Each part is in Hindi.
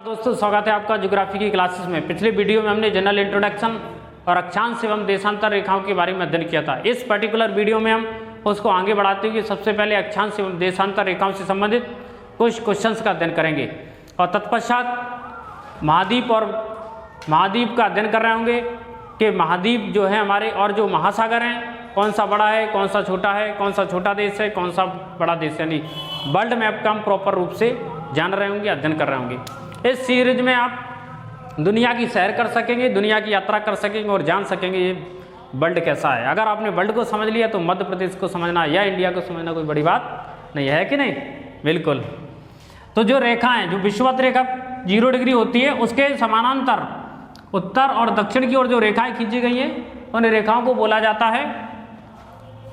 दोस्तों स्वागत है आपका ज्योग्राफी की क्लासेस में। पिछले वीडियो में हमने जनरल इंट्रोडक्शन और अक्षांश एवं देशांतर रेखाओं के बारे में अध्ययन किया था। इस पर्टिकुलर वीडियो में हम उसको आगे बढ़ाते हुए सबसे पहले अक्षांश एवं देशांतर रेखाओं से संबंधित कुछ क्वेश्चंस का अध्ययन करेंगे और तत्पश्चात महाद्वीप का अध्ययन कर रहे होंगे कि महाद्वीप जो है हमारे और जो महासागर हैं कौन सा बड़ा है, कौन सा छोटा है, कौन सा छोटा देश है, कौन सा बड़ा देश है। यानी वर्ल्ड मैप का हम प्रॉपर रूप से जान रहे होंगे, अध्ययन कर रहे होंगे। इस सीरीज में आप दुनिया की सैर कर सकेंगे, दुनिया की यात्रा कर सकेंगे और जान सकेंगे ये वर्ल्ड कैसा है। अगर आपने वर्ल्ड को समझ लिया तो मध्य प्रदेश को समझना या इंडिया को समझना कोई बड़ी बात नहीं है कि नहीं। बिल्कुल। तो जो रेखाएं, जो विषुवत रेखा 0 डिग्री होती है, उसके समानांतर उत्तर और दक्षिण की ओर जो रेखाएं खींची गई हैं उन रेखाओं को बोला जाता है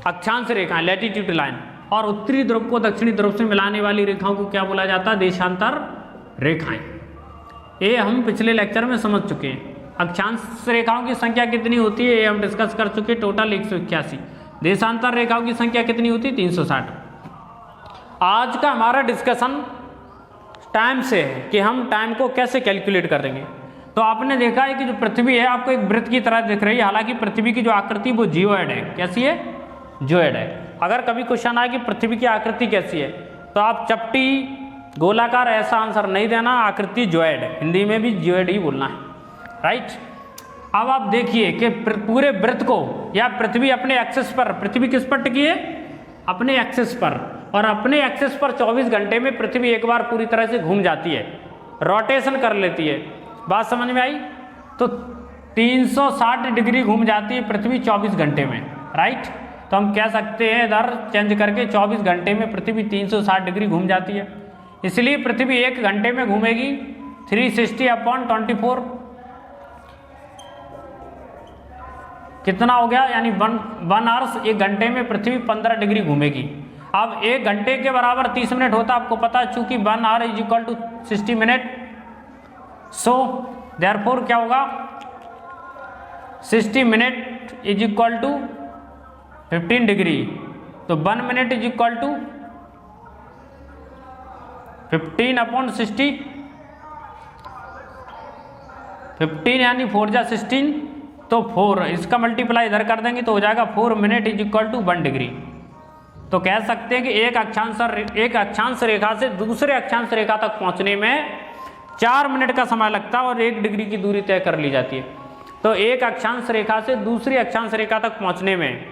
अक्षांश रेखाएं, लैटिट्यूड लाइन। और उत्तरी ध्रुव को दक्षिणी ध्रुव से मिलाने वाली रेखाओं को क्या बोला जाता है? देशांतर रेखाएं। ये हम पिछले लेक्चर में समझ चुके हैं। अक्षांश रेखाओं की संख्या कितनी होती है ये हम डिस्कस कर चुके, टोटल 181। देशांतर रेखाओं की संख्या कितनी होती है? 360। आज का हमारा डिस्कशन टाइम से है कि हम टाइम को कैसे कैलकुलेट करेंगे। तो आपने देखा है कि जो पृथ्वी है आपको एक वृत्त की तरह दिख रही है, हालांकि पृथ्वी की जो आकृति वो जियोइड है। कैसी है? जियोइड है। अगर कभी क्वेश्चन आए कि पृथ्वी की आकृति कैसी है तो आप चपटी, गोलाकार ऐसा आंसर नहीं देना, आकृति जियोइड है। हिंदी में भी जियोइड ही बोलना है, राइट। अब आप देखिए कि पूरे वृत्त को या पृथ्वी अपने एक्सिस पर, पृथ्वी किस पर टिकी है? अपने एक्सिस पर। और अपने एक्सिस पर 24 घंटे में पृथ्वी एक बार पूरी तरह से घूम जाती है, रोटेशन कर लेती है। बात समझ में आई? तो 360 डिग्री घूम जाती है पृथ्वी 24 घंटे में, राइट। तो हम कह सकते हैं इधर चेंज करके 24 घंटे में पृथ्वी 360 डिग्री घूम जाती है। इसलिए पृथ्वी 1 घंटे में घूमेगी 360/24। कितना हो गया? यानी 1 आवर्स, 1 घंटे में पृथ्वी 15 डिग्री घूमेगी। अब 1 घंटे के बराबर 30 मिनट होता है, आपको पता है, चूंकि 1 hour is equal to 60 minute. So therefore क्या होगा? 60 minute is equal to 15 degree. तो 1 मिनट इज इक्वल टू 15/60। 15 यानी 4 जा 16, तो 4 इसका मल्टीप्लाई इधर कर देंगे तो हो जाएगा 4 minute is equal to 1 degree. तो कह सकते हैं कि एक अक्षांश रेखा से दूसरे अक्षांश रेखा तक पहुंचने में 4 मिनट का समय लगता है और 1 डिग्री की दूरी तय कर ली जाती है। तो एक अक्षांश रेखा से दूसरी अक्षांश रेखा तक पहुंचने में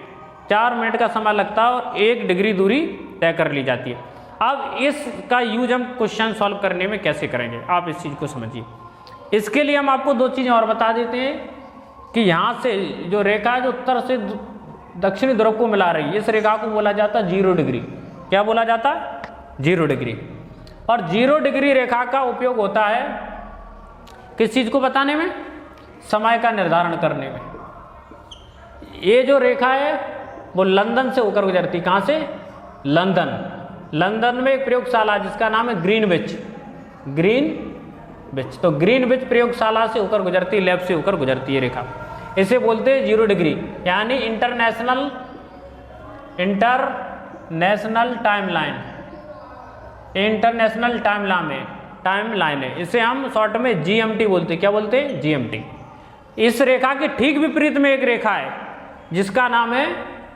4 मिनट का समय लगता है और 1 डिग्री दूरी तय कर ली जाती है। अब इसका यूज हम क्वेश्चन सॉल्व करने में कैसे करेंगे, आप इस चीज़ को समझिए। इसके लिए हम आपको 2 चीज़ें और बता देते हैं कि यहाँ से जो रेखा है जो उत्तर से दक्षिणी ध्रुव को मिला रही है, इस रेखा को बोला जाता है 0 डिग्री। क्या बोला जाता है? 0 डिग्री। और 0 डिग्री रेखा का उपयोग होता है किस चीज़ को बताने में? समय का निर्धारण करने में। ये जो रेखा है वो लंदन से होकर गुजरती। कहाँ से? लंदन में एक प्रयोगशाला जिसका नाम है ग्रीनविच। तो ग्रीनविच प्रयोगशाला से होकर गुजरती, लैब से होकर गुजरती है रेखा। इसे बोलते हैं 0 डिग्री, यानी इंटरनेशनल टाइम लाइन है। इसे हम शॉर्ट में GMT बोलते हैं। क्या बोलते हैं? GMT। इस रेखा के ठीक विपरीत में एक रेखा है जिसका नाम है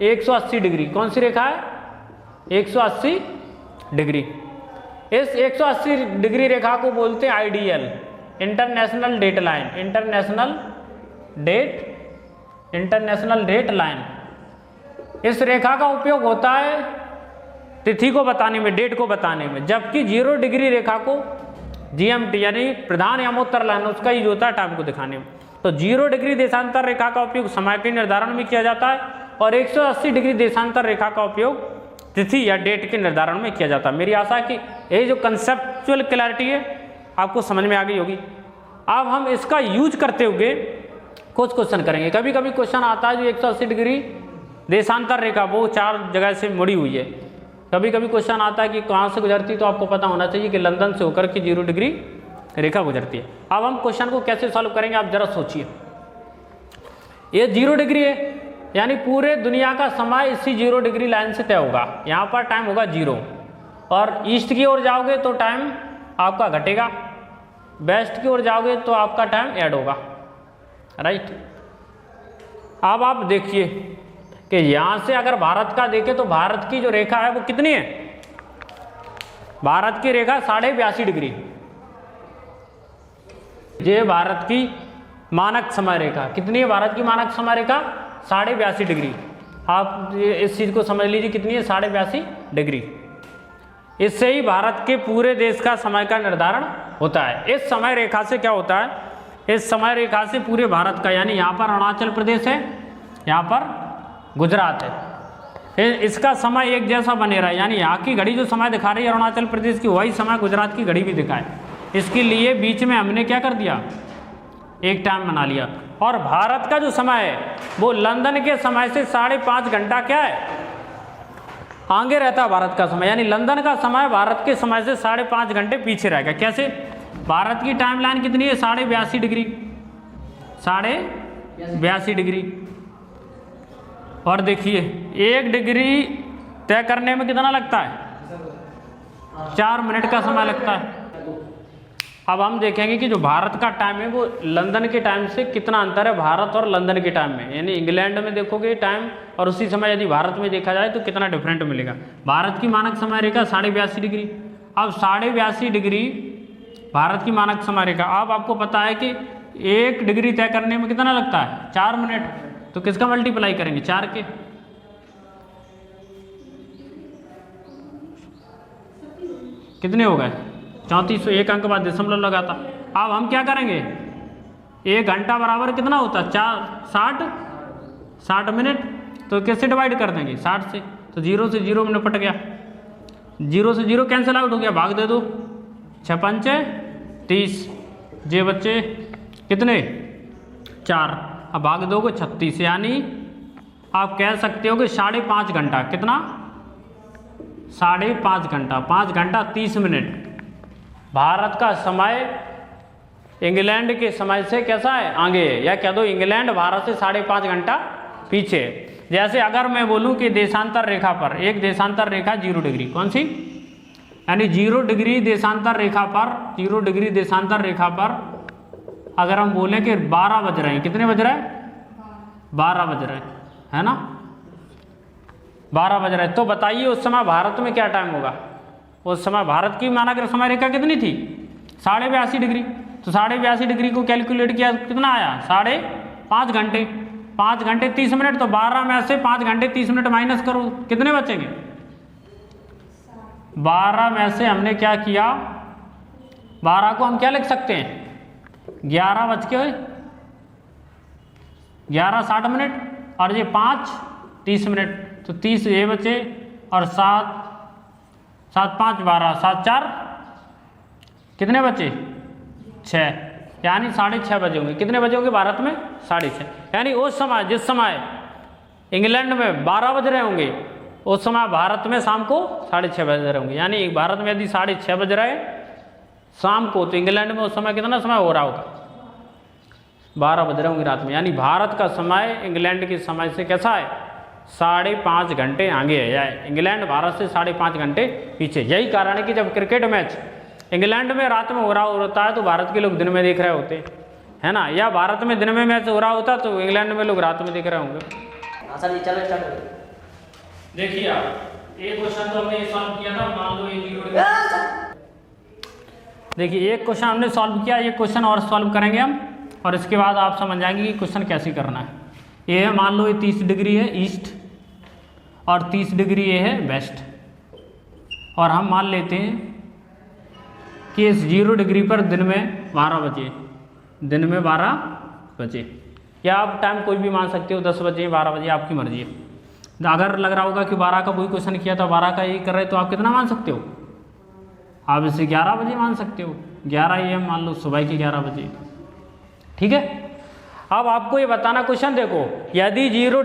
180 डिग्री। कौन सी रेखा है? 180 डिग्री। इस 180 डिग्री रेखा को बोलते हैं IDL, इंटरनेशनल डेट लाइन। इस रेखा का उपयोग होता है तिथि को बताने में, डेट को बताने में, जबकि 0 डिग्री रेखा को GMT यानी प्रधान यमोत्तर लाइन, उसका यूज होता है टाइम को दिखाने में। तो 0 डिग्री देशांतर रेखा का उपयोग समय के निर्धारण में किया जाता है और 180 डिग्री देशांतर रेखा का उपयोग तिथि या डेट के निर्धारण में किया जाता है। मेरी आशा है कि ये जो कंसेप्चुअल क्लैरिटी है आपको समझ में आ गई होगी। अब हम इसका यूज करते हुए कुछ क्वेश्चन करेंगे। कभी कभी क्वेश्चन आता है जो 180 डिग्री देशांतर रेखा वो 4 जगह से मुड़ी हुई है। कभी कभी क्वेश्चन आता है कि कहाँ से गुजरती, तो आपको पता होना चाहिए कि लंदन से होकर के 0 डिग्री रेखा गुजरती है। अब हम क्वेश्चन को कैसे सॉल्व करेंगे आप जरा सोचिए। ये 0 डिग्री है, यानी पूरे दुनिया का समय इसी 0 डिग्री लाइन से तय होगा। यहाँ पर टाइम होगा 0 और ईस्ट की ओर जाओगे तो टाइम आपका घटेगा। वेस्ट की ओर जाओगे तो आपका टाइम ऐड होगा, राइट। अब आप देखिए कि यहाँ से अगर भारत का देखें तो भारत की जो रेखा है वो कितनी है, भारत की रेखा 82.5 डिग्री, ये भारत की मानक समय रेखा कितनी है, भारत की मानक समय रेखा 82.5 डिग्री। आप इस चीज़ को समझ लीजिए कितनी है, 82.5 डिग्री। इससे ही भारत के पूरे देश का समय का निर्धारण होता है। इस समय रेखा से क्या होता है, इस समय रेखा से पूरे भारत का, यानी यहाँ पर अरुणाचल प्रदेश है, यहाँ पर गुजरात है, इसका समय एक जैसा बने रहा है, यानी यहाँ की घड़ी जो समय दिखा रही है अरुणाचल प्रदेश की, वही समय गुजरात की घड़ी भी दिखाए। इसके लिए बीच में हमने क्या कर दिया, एक टाइम बना लिया। और भारत का जो समय है वो लंदन के समय से 5.5 घंटा क्या है, आगे रहता है भारत का समय, यानी लंदन का समय भारत के समय से 5.5 घंटे पीछे रहेगा। कैसे, भारत की टाइमलाइन कितनी है, 82.5 डिग्री, 82.5 डिग्री। और देखिए 1 डिग्री तय करने में कितना लगता है, 4 मिनट का समय लगता है। अब हम देखेंगे कि जो भारत का टाइम है वो लंदन के टाइम से कितना अंतर है, भारत और लंदन के टाइम में, यानी इंग्लैंड में देखोगे टाइम और उसी समय यदि भारत में देखा जाए तो कितना डिफरेंट मिलेगा। भारत की मानक समय रेखा 82.5 डिग्री, अब 82.5 डिग्री भारत की मानक समय रेखा। अब आपको पता है कि 1 डिग्री तय करने में कितना लगता है, 4 मिनट, तो किसका मल्टीप्लाई करेंगे, 4 के। कितने हो गए, 3400, एक अंक बाद दशमलव लगाता। अब हम क्या करेंगे, 1 घंटा बराबर कितना होता है, 60 मिनट, तो कैसे डिवाइड कर देंगे, 60 से, तो 0 से 0 निपट गया, 0 से 0 कैंसिल आउट हो गया, भाग दे दो, 6 पंचे 30, जे बच्चे कितने 4, अब भाग दोगे 36, यानी आप कह सकते हो कि 5.5 घंटा, कितना 5.5 घंटा, 5 घंटा 30 मिनट भारत का समय इंग्लैंड के समय से कैसा है, आगे है, या कह दो इंग्लैंड भारत से 5.5 घंटा पीछे है। जैसे अगर मैं बोलूं कि देशांतर रेखा पर एक देशांतर रेखा 0 डिग्री, कौन सी, यानी 0 डिग्री देशांतर रेखा पर, 0 डिग्री देशांतर रेखा पर अगर हम बोलें कि 12 बज रहे हैं, कितने बज रहे हैं, 12 बज रहे हैं, है ना, 12 बज रहे हैं, तो बताइए उस समय भारत में क्या टाइम होगा। उस समय भारत की मानक समय रेखा कितनी थी, 82.5 डिग्री, तो 82.5 डिग्री को कैलकुलेट किया कितना आया, 5.5 घंटे, 5 घंटे 30 मिनट, तो 12 में से 5 घंटे 30 मिनट माइनस करो, कितने बचेंगे, 12 में से हमने क्या किया, 12 को हम क्या लिख सकते हैं, 11 बज के 11 60 मिनट, और ये 5 30 मिनट, तो 30 ये बचे, और 7 5 12, 7 4 कितने बचे, 6, यानी 6:30 बजे होंगे, कितने बजे होंगे भारत में, 6:30, यानी उस समय जिस समय इंग्लैंड में 12 बज रहे होंगे उस समय भारत में शाम को 6:30 बज रहे होंगे। यानी भारत में यदि 6:30 बज रहे शाम को, तो इंग्लैंड में उस समय कितना समय हो रहा होगा, 12 बज रहे होंगे रात में, यानी भारत का समय इंग्लैंड के समय से कैसा है, 5.5 घंटे आगे है, या इंग्लैंड भारत से 5.5 घंटे पीछे। यही कारण है कि जब क्रिकेट मैच इंग्लैंड में रात में हो रहा होता है तो भारत के लोग दिन में देख रहे होते हैं, है ना, या भारत में दिन में मैच हो रहा होता तो इंग्लैंड में लोग रात में देख रहे होंगे। देखिए आप एक क्वेश्चन तो हमने सॉल्व किया था, मान लो ये 0 डिग्री, देखिए एक क्वेश्चन हमने सॉल्व किया, ये क्वेश्चन और सॉल्व करेंगे हम, और इसके बाद आप समझ जाएंगे कि क्वेश्चन कैसे करना है। ये है, मान लो ये 30 डिग्री है ईस्ट और 30 डिग्री ये है वेस्ट, और हम मान लेते हैं कि इस 0 डिग्री पर दिन में 12 बजे, दिन में 12 बजे, या आप टाइम कोई भी मान सकते हो, 10 बजे 12 बजे आपकी मर्जी है। अगर लग रहा होगा कि 12 का कोई क्वेश्चन किया था 12 का यही कर रहे, तो आप कितना मान सकते हो, आप इसे 11 बजे मान सकते हो, 11 AM मान लो, सुबह के 11 बजे, ठीक है। अब आपको ये बताना, क्वेश्चन देखो, यदि 0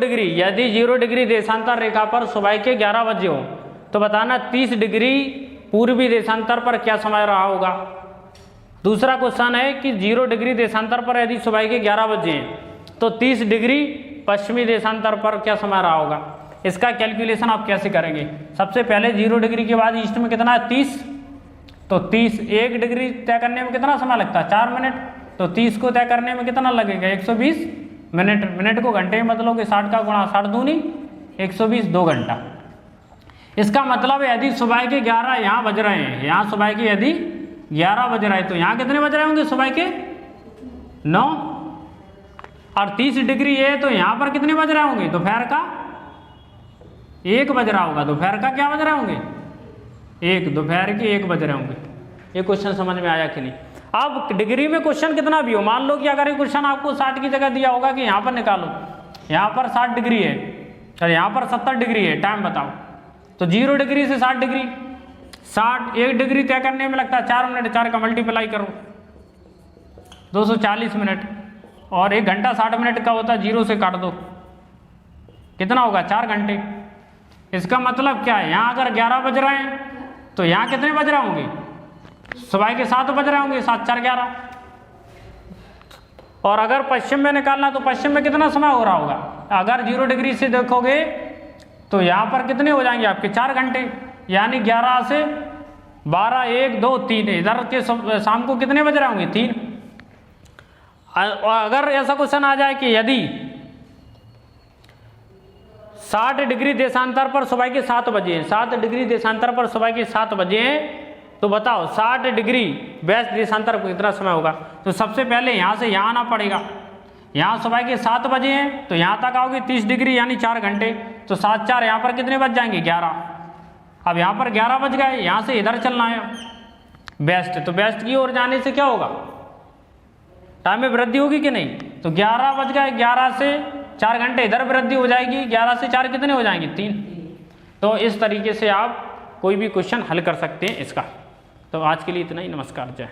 डिग्री देशांतर रेखा पर सुबह के 11 बजे हो, तो बताना 30 डिग्री पूर्वी देशांतर पर क्या समय रहा होगा। दूसरा क्वेश्चन है कि 0 डिग्री देशांतर पर यदि सुबह के 11 बजे हैं तो 30 डिग्री पश्चिमी देशांतर पर क्या समय रहा होगा। इसका कैलकुलेशन आप कैसे करेंगे, सबसे पहले 0 डिग्री के बाद ईस्ट में कितना है 30, तो तो 30 1 डिग्री तय करने में कितना समय लगता है? 4 मिनट। तो 30 को तय करने में कितना लगेगा? 120 मिनट। मिनट को घंटे में बदलोगे 60 का गुणा 60 दूनी 120, 2 घंटा। इसका मतलब है यदि सुबह के 11 यहाँ बज रहे हैं, यहाँ सुबह के यदि 11 बज रहे हैं तो यहाँ कितने बज रहे होंगे? सुबह के 9। और 30 डिग्री है तो यहाँ पर कितने बज रहे होंगे? दोपहर का 1 बज रहा होगा। दोपहर का क्या बज रहे होंगे? 1। दोपहर के 1 बज रहे होंगे। ये क्वेश्चन समझ में आया कि नहीं? अब डिग्री में क्वेश्चन कितना भी हो, मान लो कि अगर ये क्वेश्चन आपको 60 की जगह दिया होगा कि यहाँ पर निकालो, यहाँ पर 60 डिग्री है और यहाँ पर 70 डिग्री है, टाइम बताओ। तो 0 डिग्री से 60 डिग्री, 60 1 डिग्री तय करने में लगता है 4 मिनट। 4 का मल्टीप्लाई करो 240 मिनट। और 1 घंटा 60 मिनट का होता है, 0 से काट दो, कितना होगा? 4 घंटे। इसका मतलब क्या है? यहाँ अगर 11 बज रहे हैं तो यहाँ कितने बज रहे होंगे? सुबह के 7 बज रहे होंगे, 7 4 11। और अगर पश्चिम में निकालना तो पश्चिम में कितना समय हो रहा होगा? अगर 0 डिग्री से देखोगे तो यहाँ पर कितने हो जाएंगे आपके? 4 घंटे। यानी 11 से 12 1 2 3, इधर के शाम को कितने बज रहे होंगे? 3। और अगर ऐसा क्वेश्चन आ जाए कि यदि 60 डिग्री देशांतर पर सुबह के 7 बजे हैं, 7 डिग्री देशांतर पर सुबह के 7 बजे हैं, तो बताओ 60 डिग्री वेस्ट देशांतर को कितना समय होगा? तो सबसे पहले यहाँ से यहाँ आना पड़ेगा। यहाँ सुबह के 7 बजे हैं तो यहाँ तक आओगे 30 डिग्री यानी 4 घंटे। तो 7 4 यहाँ पर कितने बज जाएंगे? 11। अब यहाँ पर 11 बज गए, यहाँ से इधर चलना है वेस्ट। तो वेस्ट की ओर जाने से क्या होगा? टाइम में वृद्धि होगी कि नहीं? तो 11 बज गए, 11 से 4 घंटे इधर वृद्धि हो जाएगी। 11 से 4 कितने हो जाएंगे? 3। तो इस तरीके से आप कोई भी क्वेश्चन हल कर सकते हैं इसका। तो आज के लिए इतना ही। नमस्कार, जय।